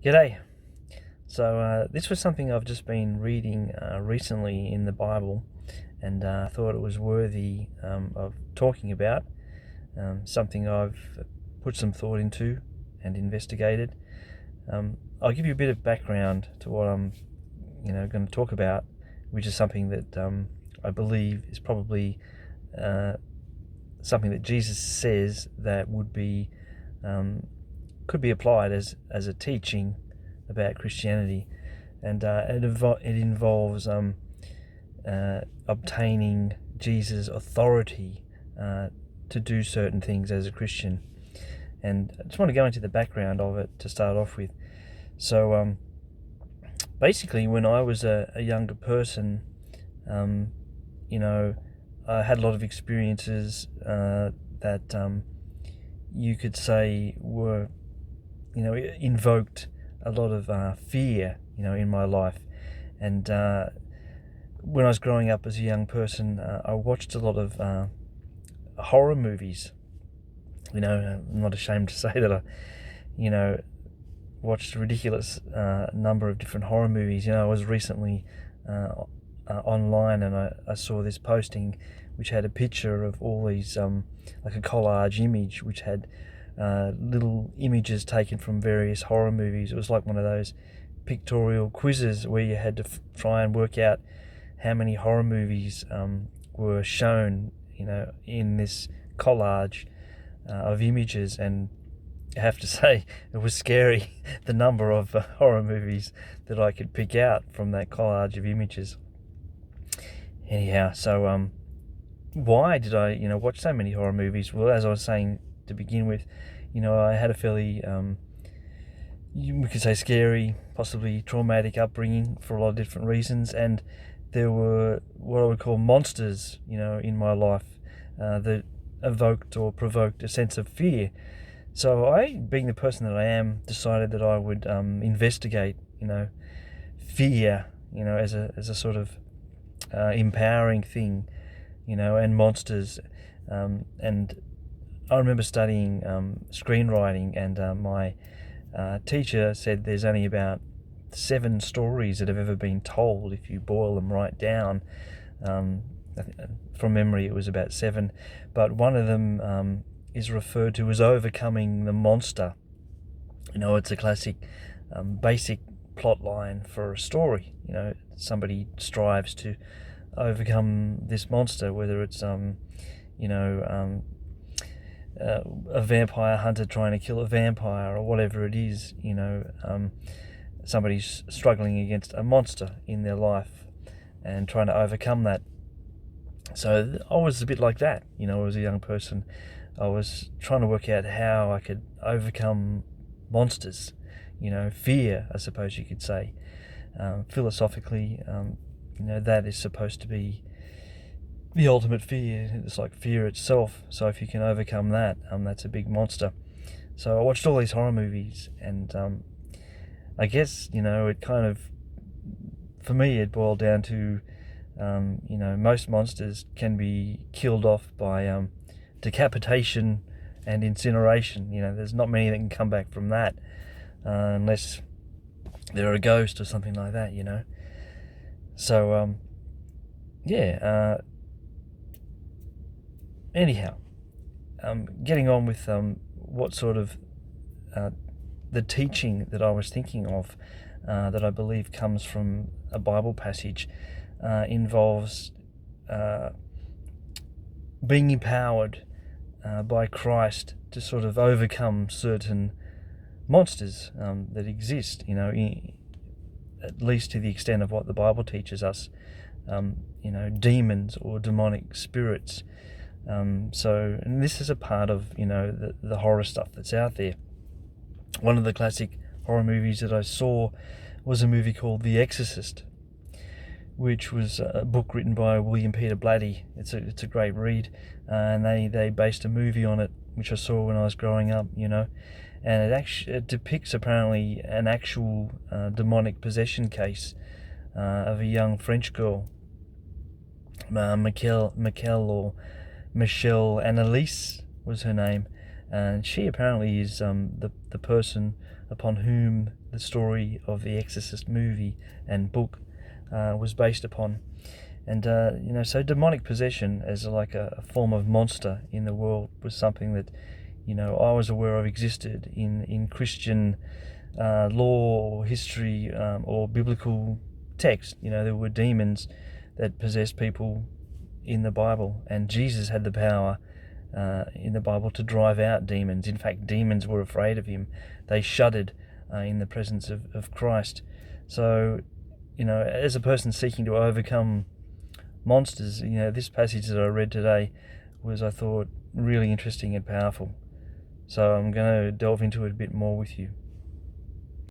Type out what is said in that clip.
G'day. So this was something I've just been reading recently in the Bible, and thought it was worthy of talking about. Something I've put some thought into and investigated. I'll give you a bit of background to what I'm, going to talk about, which is something that I believe is probably something that Jesus says that could be applied as a teaching about Christianity, and it involves obtaining Jesus' authority to do certain things as a Christian. And I just want to go into the background of it to start off with. So basically, when I was a younger person, I had a lot of experiences that you could say were, invoked a lot of fear, in my life. And when I was growing up as a young person, I watched a lot of horror movies. I'm not ashamed to say that I, watched a ridiculous number of different horror movies. I was recently online, and I saw this posting which had a picture of all these, like a collage image, which had little images taken from various horror movies. It was like one of those pictorial quizzes where you had to try and work out how many horror movies were shown, in this collage of images. And I have to say, it was scary, the number of horror movies that I could pick out from that collage of images. Anyhow, so why did I, watch so many horror movies? Well, as I was saying to begin with, I had a fairly, we could say, scary, possibly traumatic upbringing for a lot of different reasons, and there were what I would call monsters, in my life that evoked or provoked a sense of fear. So I, being the person that I am, decided that I would investigate, fear, as a sort of empowering thing, and monsters. And I remember studying screenwriting, and my teacher said there's only about 7 stories that have ever been told if you boil them right down. From memory, it was about 7, but one of them is referred to as overcoming the monster. It's a classic, basic plot line for a story. Somebody strives to overcome this monster, whether it's a vampire hunter trying to kill a vampire, or whatever it is. Somebody's struggling against a monster in their life and trying to overcome that. So I was a bit like that, as a young person. I was trying to work out how I could overcome monsters, fear, I suppose you could say. Philosophically, that is supposed to be the ultimate fear. It's like fear itself. So if you can overcome that, that's a big monster. So I watched all these horror movies, and I guess, it kind of, for me, it boiled down to, most monsters can be killed off by decapitation and incineration. There's not many that can come back from that, unless they're a ghost or something like that. So anyhow, getting on with what sort of the teaching that I was thinking of, that I believe comes from a Bible passage, involves being empowered by Christ to sort of overcome certain monsters that exist, at least to the extent of what the Bible teaches us, demons or demonic spirits. And this is a part of, the horror stuff that's out there. One of the classic horror movies that I saw was a movie called The Exorcist, which was a book written by William Peter Blatty. It's a great read, and they based a movie on it, which I saw when I was growing up, and it depicts apparently an actual demonic possession case of a young French girl, Michelle or Michelle Annalise was her name, and she apparently is the person upon whom the story of the Exorcist movie and book was based upon. And so demonic possession as like a form of monster in the world was something that I was aware of existed in Christian law or history or biblical text. There were demons that possessed people in the Bible, and Jesus had the power in the Bible to drive out demons. In fact, demons were afraid of him. They shuddered in the presence of Christ. So, as a person seeking to overcome monsters, this passage that I read today was, I thought, really interesting and powerful. So I'm going to delve into it a bit more with you.